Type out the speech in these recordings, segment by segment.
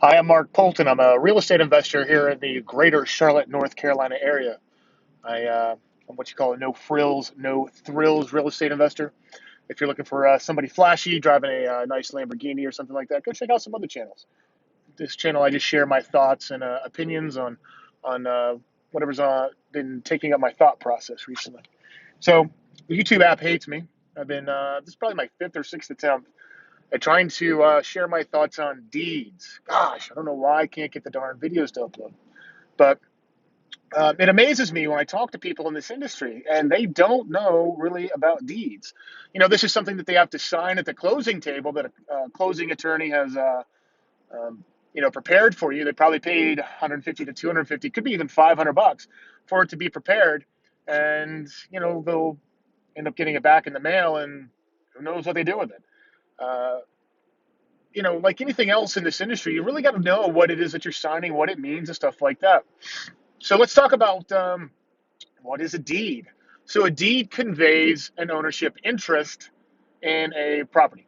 Hi, I'm Mark Polton. I'm a real estate investor here in the greater Charlotte, North Carolina area. I'm what you call a no frills, no thrills real estate investor. If you're looking for somebody flashy driving a nice Lamborghini or something like that, go check out some other channels. This channel, I just share my thoughts and opinions on whatever's been taking up my thought process recently. So the YouTube app hates me. This is probably my fifth or sixth attempt at trying to share my thoughts on deeds. Gosh, I don't know why I can't get the darn videos to upload. But it amazes me when I talk to people in this industry and they don't know really about deeds. This is something that they have to sign at the closing table that a closing attorney has, prepared for you. They probably paid 150 to 250, could be even $500 for it to be prepared. And, they'll end up getting it back in the mail and who knows what they do with it. Uh, like anything else in this industry, you really got to know what it is that you're signing, what it means, and stuff like that. So let's talk about what is a deed. So a deed conveys an ownership interest in a property.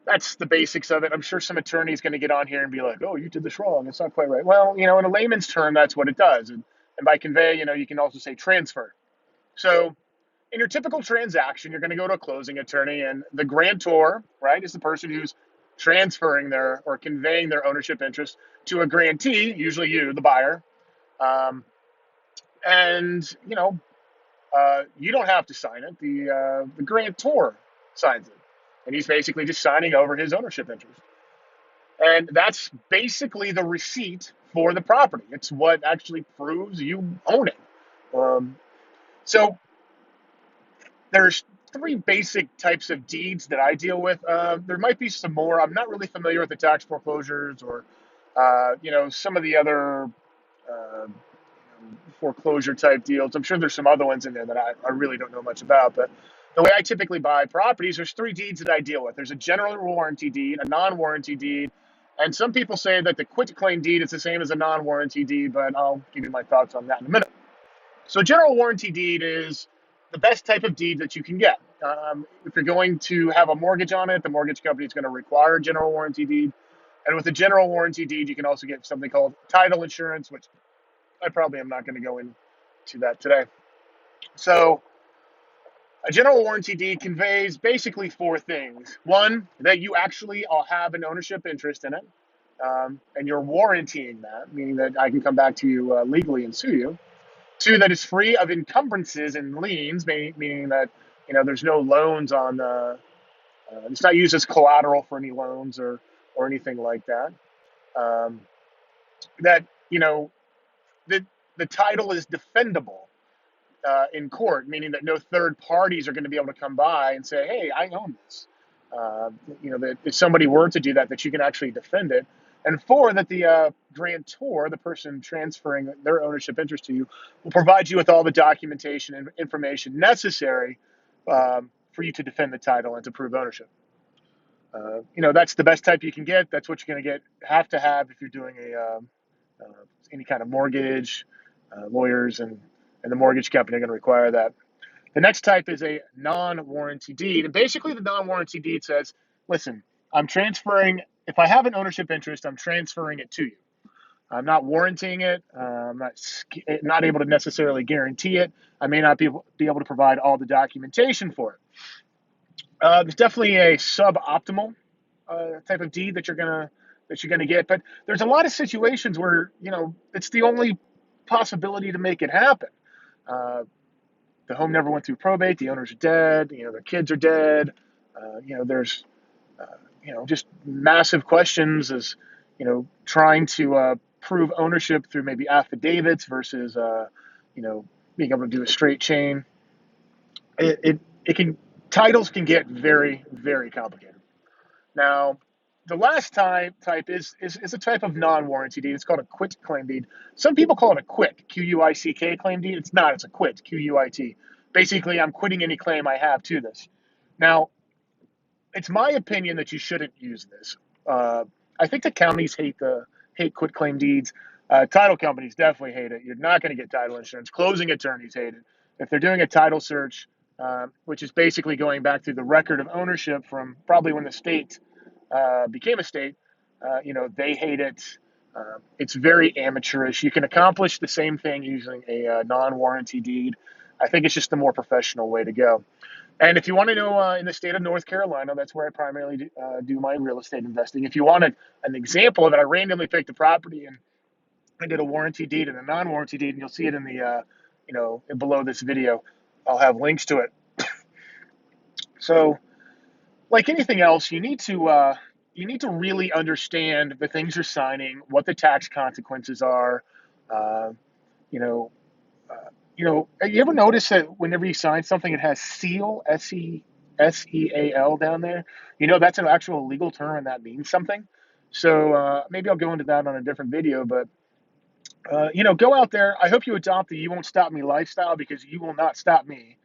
That's the basics of it. I'm sure some attorney is going to get on here and be like, "Oh, you did this wrong. It's not quite right." Well, in a layman's term, that's what it does. And by convey, you can also say transfer. So in your typical transaction, you're going to go to a closing attorney, and the grantor, right, is the person who's transferring their or conveying their ownership interest to a grantee, usually you, the buyer. Um, and you don't have to sign it. The grantor signs it, and he's basically just signing over his ownership interest. And that's basically the receipt for the property. It's what actually proves you own it. Um, so there's three basic types of deeds that I deal with. There might be some more. I'm not really familiar with the tax foreclosures or, some of the other foreclosure type deals. I'm sure there's some other ones in there that I really don't know much about. But the way I typically buy properties, there's three deeds that I deal with. There's a general warranty deed, a non-warranty deed, and some people say that the quit-claim deed is the same as a non-warranty deed, but I'll give you my thoughts on that in a minute. So a general warranty deed is the best type of deed that you can get. If you're going to have a mortgage on it, the mortgage company is going to require a general warranty deed. And with a general warranty deed, you can also get something called title insurance, which I probably am not going to go into that today. So a general warranty deed conveys basically four things. One, that you actually have an ownership interest in it, and you're warrantying that, meaning that I can come back to you legally and sue you. Two, that is free of encumbrances and liens, meaning that there's no loans on. It's not used as collateral for any loans or anything like that. Um, that the the title is defendable in court, meaning that no third parties are going to be able to come by and say, "Hey, I own this." That if somebody were to do that, that you can actually defend it. And four, that the grantor, the person transferring their ownership interest to you, will provide you with all the documentation and information necessary for you to defend the title and to prove ownership. That's the best type you can get. That's what you're going to have to have if you're doing uh, any kind of mortgage. Lawyers and the mortgage company are going to require that. The next type is a non-warranty deed. And basically the non-warranty deed says, listen, I'm transferring, if I have an ownership interest, I'm transferring it to you. I'm not warranting it. I'm not able to necessarily guarantee it. I may not be able to provide all the documentation for it. There's definitely a suboptimal type of deed that you're gonna get, but there's a lot of situations where it's the only possibility to make it happen. Uh, the home never went through probate. The owners are dead. Their kids are dead. There's just massive questions as trying to prove ownership through maybe affidavits versus being able to do a straight chain. It can titles can get very very complicated. Now, the last type is a type of non-warranty deed. It's called a quit claim deed. Some people call it a quit, Quick claim deed. It's not. It's a quit, Quit. Basically, I'm quitting any claim I have to this. Now, it's my opinion that you shouldn't use this. I think the counties hate quit claim deeds. Title companies definitely hate it. You're not going to get title insurance. Closing attorneys hate it. If they're doing a title search, which is basically going back through the record of ownership from probably when the state became a state, They hate it. It's very amateurish. You can accomplish the same thing using a non-warranty deed. I think it's just the more professional way to go. And if you want to know, in the state of North Carolina, that's where I primarily do my real estate investing. If you wanted an example of it, I randomly picked a property and I did a warranty deed and a non-warranty deed, and you'll see it in the, below this video. I'll have links to it. So, like anything else, you need to really understand the things you're signing, what the tax consequences are. Uh, you know, you ever notice that whenever you sign something, it has seal, SEAL down there? That's an actual legal term and that means something. So maybe I'll go into that on a different video. But go out there. I hope you adopt the "you won't stop me" lifestyle, because you will not stop me.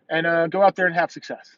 And go out there and have success.